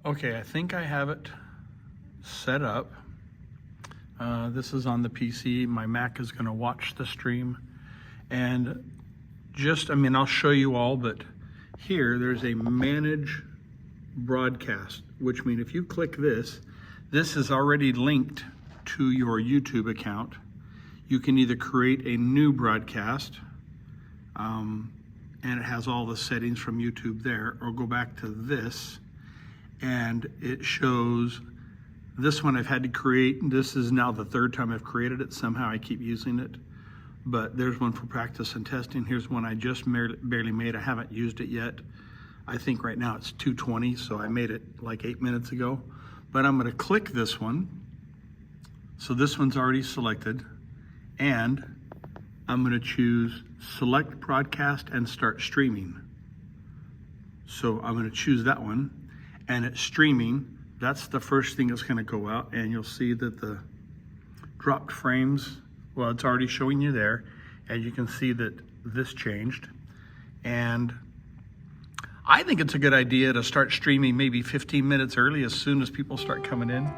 Okay, I think I have it set up. This is on the PC. My Mac is going to watch the stream. And I'll show you all, but here there's a manage broadcast, which means if you click this, this is already linked to your YouTube account. You can either create a new broadcast, and it has all the settings from YouTube there, or go back to this, and it shows this one I've had to create. This is now the third time I've created it. Somehow I keep using it. But there's one for practice and testing. Here's one I just barely made. I haven't used it yet. I think right now it's 2:20, so I made it like 8 minutes ago. But I'm gonna click this one. So this one's already selected. And I'm gonna choose select broadcast and start streaming. So I'm gonna choose that one, and it's streaming. That's the first thing that's gonna go out, and you'll see that the dropped frames, well, it's already showing you there, and you can see that this changed. And I think it's a good idea to start streaming maybe 15 minutes early as soon as people start coming in.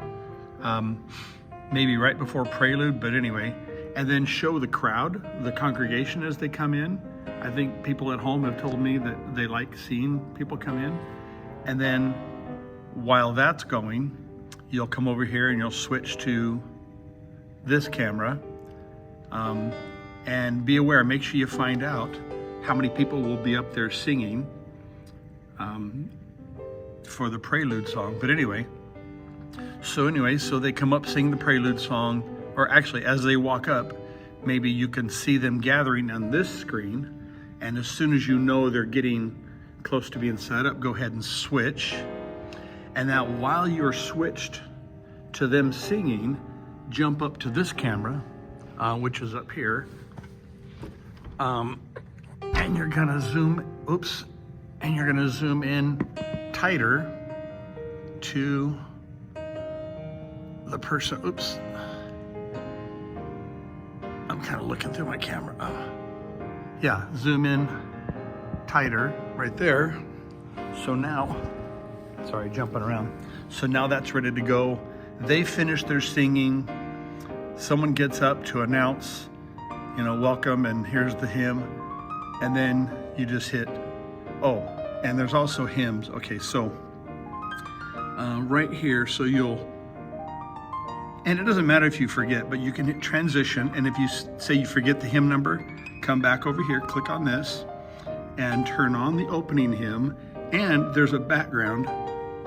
Maybe right before Prelude, but anyway, and then show the crowd, the congregation as they come in. I think people at home have told me that they like seeing people come in. And then while that's going, you'll come over here and you'll switch to this camera. And be aware, make sure you find out how many people will be up there singing for the Prelude song. But anyway, so they come up, sing the Prelude song, or actually as they walk up, maybe you can see them gathering on this screen. And as soon as you know they're getting close to being set up, go ahead and switch. And now while you're switched to them singing, jump up to this camera, which is up here. And you're gonna zoom in tighter to the person. I'm kind of looking through my camera. Yeah, zoom in tighter right there. So now, sorry, jumping around. So now that's ready to go. They finish their singing. Someone gets up to announce, welcome, and here's the hymn. And then you just hit, and there's also hymns. Okay, so right here, and it doesn't matter if you forget, but you can hit transition. And if you say you forget the hymn number, come back over here, click on this, and turn on the opening hymn. And there's a background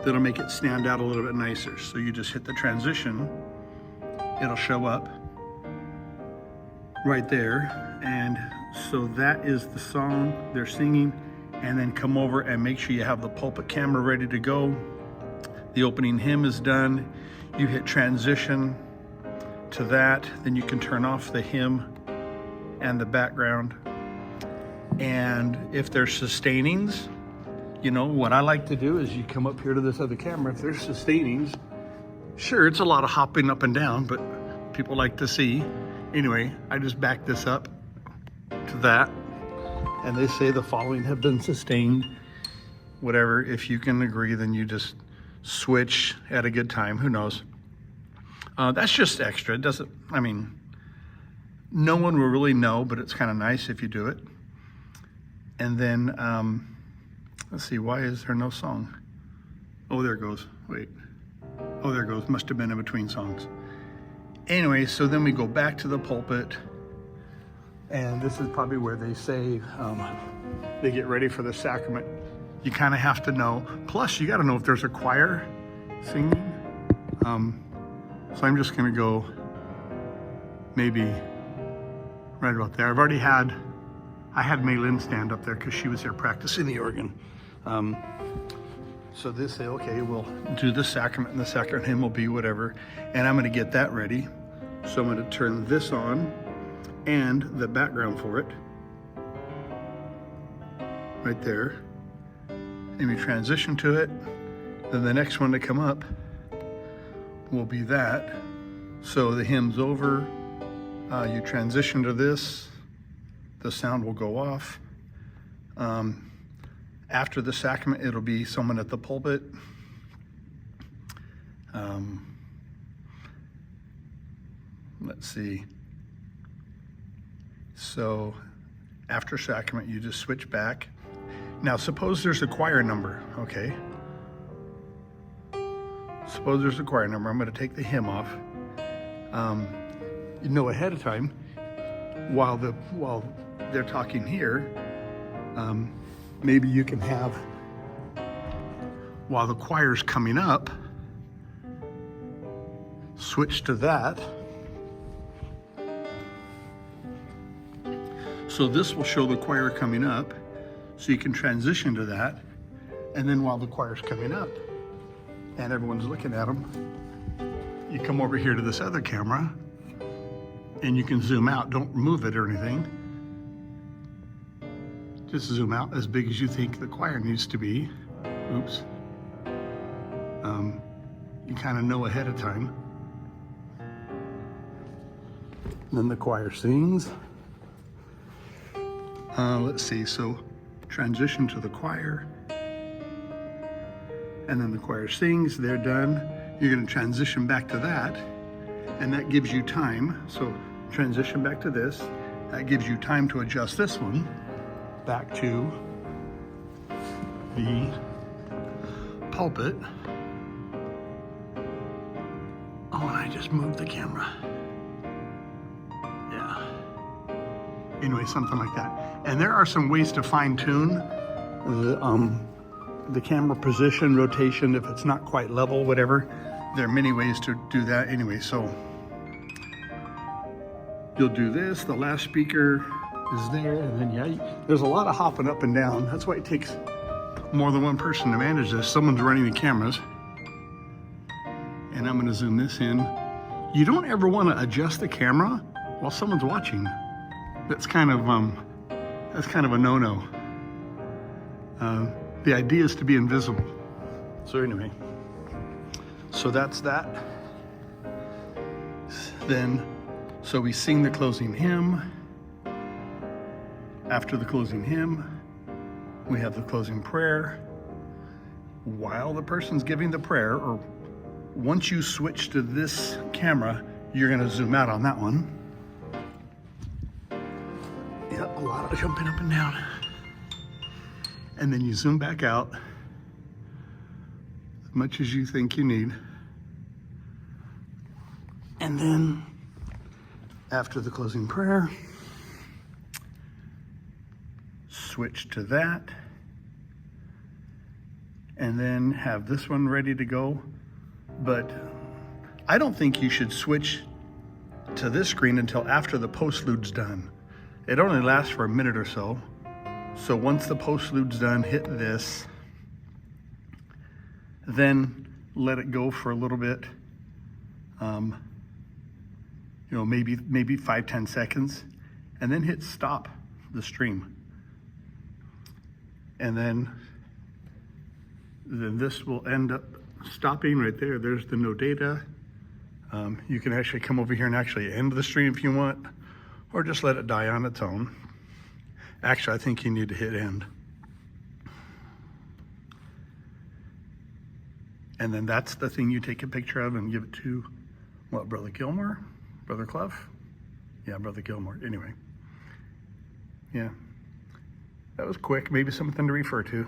that'll make it stand out a little bit nicer. So you just hit the transition, it'll show up right there. And so that is the song they're singing. And then come over and make sure you have the pulpit camera ready to go. The opening hymn is done. You hit transition to that. Then you can turn off the hymn and the background. And if there's sustainings, what I like to do is you come up here to this other camera. If there's sustainings, sure, it's a lot of hopping up and down, but people like to see. Anyway, I just back this up to that. And they say the following have been sustained. Whatever, if you can agree, then you just switch at a good time. Who knows? That's just extra. It doesn't, no one will really know, but it's kind of nice if you do it. And then, let's see, why is there no song? Oh, there it goes. Wait. Oh, there it goes. Must have been in between songs. Anyway, so then we go back to the pulpit. And this is probably where they say they get ready for the sacrament. You kind of have to know. Plus, you got to know if there's a choir singing. So I'm just going to go maybe right about there. I had Maylin stand up there because she was here practicing the organ. So they say, okay, we'll do the sacrament, and the sacrament hymn will be whatever. And I'm going to get that ready. So I'm going to turn this on and the background for it right there. And we transition to it. Then the next one to come up will be that. So the hymn's over. You transition to this. The sound will go off. After the sacrament, it'll be someone at the pulpit. Let's see. So after sacrament, you just switch back. Now, suppose there's a choir number, okay? Suppose there's a choir number. I'm going to take the hymn off. You know ahead of time, while they're talking here, maybe you can have, while the choir's coming up, switch to that. So this will show the choir coming up, so you can transition to that. And then while the choir's coming up and everyone's looking at them, you come over here to this other camera and you can zoom out. Don't move it or anything. Just zoom out as big as you think the choir needs to be. Oops. You kind of know ahead of time. And then the choir sings. Let's see, so transition to the choir. And then the choir sings, they're done. You're gonna transition back to that, and that gives you time. So transition back to this. That gives you time to adjust this one back to the pulpit. Oh, and I just moved the camera. Yeah. Anyway, something like that. And there are some ways to fine tune the camera position, rotation, if it's not quite level, whatever. There are many ways to do that anyway. So you'll do this, the last speaker is there, and then yeah, there's a lot of hopping up and down. That's why it takes more than one person to manage this. Someone's running the cameras. And I'm gonna zoom this in. You don't ever wanna adjust the camera while someone's watching. That's kind of a no-no. The idea is to be invisible. So anyway, so that's that. Then, so we sing the closing hymn. After the closing hymn, we have the closing prayer. While the person's giving the prayer, or once you switch to this camera, you're gonna zoom out on that one. Yep, a lot of jumping up and down. And then you zoom back out as much as you think you need. And then after the closing prayer, switch to that. And then have this one ready to go. But I don't think you should switch to this screen until after the postlude's done. It only lasts for a minute or so. So once the postlude's done, hit this, then let it go for a little bit. Maybe 5-10 seconds, and then hit stop the stream. And then this will end up stopping right there. There's the no data. You can actually come over here and actually end the stream if you want, or just let it die on its own. Actually, I think you need to hit end. And then that's the thing you take a picture of and give it to, what, Brother Gilmore? Brother Clough? Yeah, Brother Gilmore. Anyway. Yeah. That was quick. Maybe something to refer to.